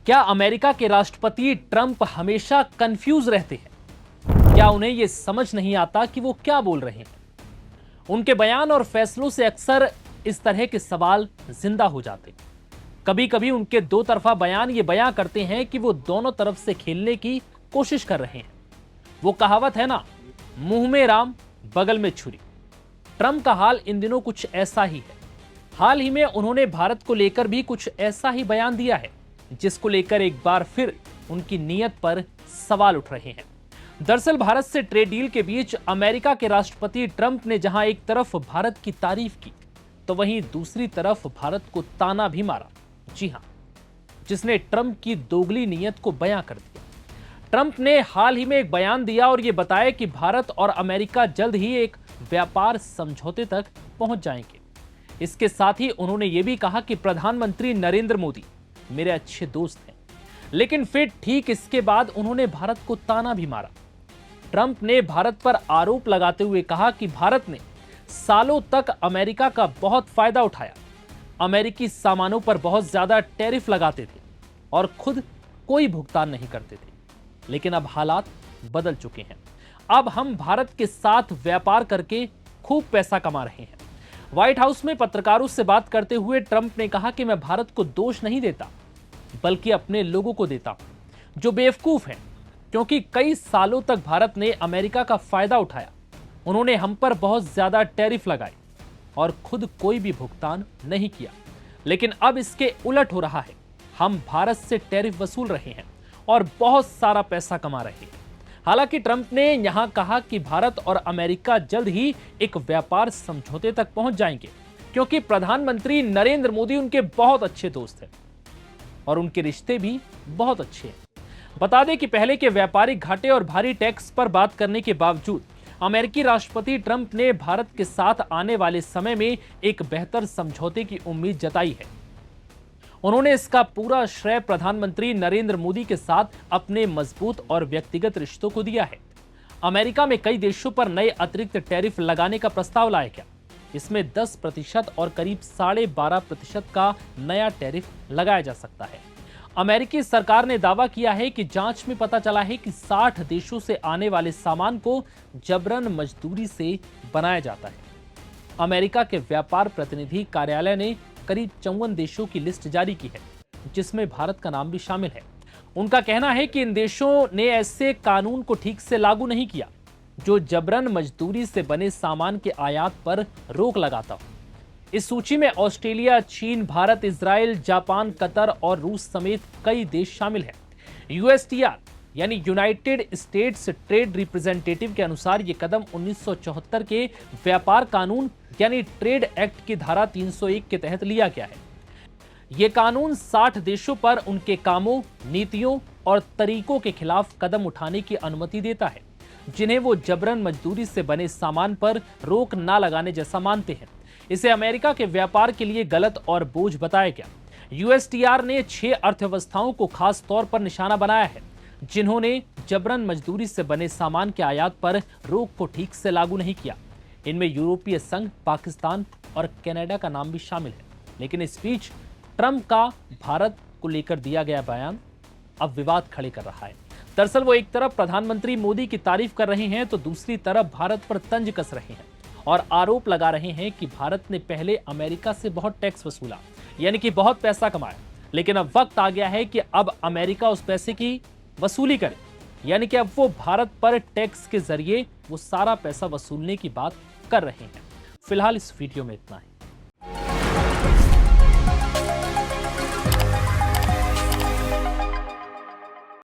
क्या अमेरिका के राष्ट्रपति ट्रंप हमेशा कंफ्यूज रहते हैं? क्या उन्हें यह समझ नहीं आता कि वो क्या बोल रहे हैं? उनके बयान और फैसलों से अक्सर इस तरह के सवाल जिंदा हो जाते हैं। कभी कभी उनके दो तरफा बयान ये बयां करते हैं कि वो दोनों तरफ से खेलने की कोशिश कर रहे हैं। वो कहावत है ना, मुंह में राम बगल में छुरी। ट्रंप का हाल इन दिनों कुछ ऐसा ही है। हाल ही में उन्होंने भारत को लेकर भी कुछ ऐसा ही बयान दिया है, जिसको लेकर एक बार फिर उनकी नीयत पर सवाल उठ रहे हैं। दरअसल भारत से ट्रेड डील के बीच अमेरिका के राष्ट्रपति ट्रंप ने जहां एक तरफ भारत की तारीफ की, तो वहीं दूसरी तरफ भारत को ताना भी मारा। जी हां, जिसने ट्रंप की दोगली नीयत को बयां कर दिया। ट्रंप ने हाल ही में एक बयान दिया और यह बताया कि भारत और अमेरिका जल्द ही एक व्यापार समझौते तक पहुंच जाएंगे। इसके साथ ही उन्होंने यह भी कहा कि प्रधानमंत्री नरेंद्र मोदी मेरे अच्छे दोस्त हैं। लेकिन फिर ठीक इसके बाद उन्होंने भारत को ताना भी मारा। ट्रंप ने भारत पर आरोप लगाते हुए कहा कि भारत ने सालों तक अमेरिका का बहुत फायदा उठाया, अमेरिकी सामानों पर बहुत ज्यादा टैरिफ लगाते थे और खुद कोई भुगतान नहीं करते थे। लेकिन अब हालात बदल चुके हैं। अब हम भारत के साथ व्यापार करके खूब पैसा कमा रहे हैं। व्हाइट हाउस में पत्रकारों से बात करते हुए ट्रंप ने कहा कि मैं भारत को दोष नहीं देता, बल्कि अपने लोगों को देता हूं, जो बेवकूफ हैं, क्योंकि कई सालों तक भारत ने अमेरिका का फायदा उठाया। उन्होंने हम पर बहुत ज्यादा टैरिफ लगाए और खुद कोई भी भुगतान नहीं किया। लेकिन अब इसके उलट हो रहा है। हम भारत से टैरिफ वसूल रहे हैं और बहुत सारा पैसा कमा रहे हैं। हालांकि ट्रंप ने यहां कहा कि भारत और अमेरिका जल्द ही एक व्यापार समझौते तक पहुंच जाएंगे, क्योंकि प्रधानमंत्री नरेंद्र मोदी उनके बहुत अच्छे दोस्त हैं और उनके रिश्ते भी बहुत अच्छे हैं। बता दें कि पहले के व्यापारिक घाटे और भारी टैक्स पर बात करने के बावजूद अमेरिकी राष्ट्रपति ट्रंप ने भारत के साथ आने वाले समय में एक बेहतर समझौते की उम्मीद जताई है। उन्होंने इसका पूरा श्रेय प्रधानमंत्री नरेंद्र मोदी के साथ अपने मजबूत और व्यक्तिगत रिश्तों को दिया है। अमेरिका में कई देशों पर नए अतिरिक्त टैरिफ लगाने का प्रस्ताव लाया गया। इसमें 10% और करीब 12.5% का नया टैरिफ लगाया जा सकता है। अमेरिकी सरकार ने दावा किया है कि जांच में पता चला है कि 60 देशों से आने वाले सामान को जबरन मजदूरी से बनाया जाता है। अमेरिका के व्यापार प्रतिनिधि कार्यालय ने करीब 54 देशों की लिस्ट जारी की है, जिसमें भारत का नाम भी शामिल है। उनका कहना है कि इन देशों ने ऐसे कानून को ठीक से लागू नहीं किया जो जबरन मजदूरी से बने सामान के आयात पर रोक लगाता हो। इस सूची में ऑस्ट्रेलिया, चीन, भारत, इजराइल, जापान, कतर और रूस समेत कई देश शामिल हैं। यूएसटीआर यानी यूनाइटेड स्टेट्स ट्रेड रिप्रेजेंटेटिव के अनुसार यह कदम 1974 के व्यापार कानून यानी ट्रेड एक्ट की धारा 301 के तहत लिया गया है। यह कानून 60 देशों पर उनके कामों, नीतियों और तरीकों के खिलाफ कदम उठाने की अनुमति देता है, जिन्हें वो जबरन मजदूरी से बने सामान पर रोक न लगाने जैसा मानते हैं। इसे अमेरिका के व्यापार के लिए गलत और बोझ बताया गया। यूएसटीआर ने 6 अर्थव्यवस्थाओं को खास तौर पर निशाना बनाया है, जिन्होंने जबरन मजदूरी से बने सामान के आयात पर रोक को ठीक से लागू नहीं किया। इनमें यूरोपीय संघ, पाकिस्तान और कनाडा का नाम भी शामिल है। लेकिन इस बीच ट्रंप का भारत को लेकर दिया गया बयान अब विवाद खड़े कर रहा है। दरअसल वो एक तरफ प्रधानमंत्री मोदी की तारीफ कर रहे हैं, तो दूसरी तरफ भारत पर तंज कस रहे हैं और आरोप लगा रहे हैं कि भारत ने पहले अमेरिका से बहुत टैक्स वसूला, यानी कि बहुत पैसा कमाया। लेकिन अब वक्त आ गया है कि अब अमेरिका उस पैसे की वसूली करे, यानी कि अब वो भारत पर टैक्स के जरिए वो सारा पैसा वसूलने की बात कर रहे हैं। फिलहाल इस वीडियो में इतना ही।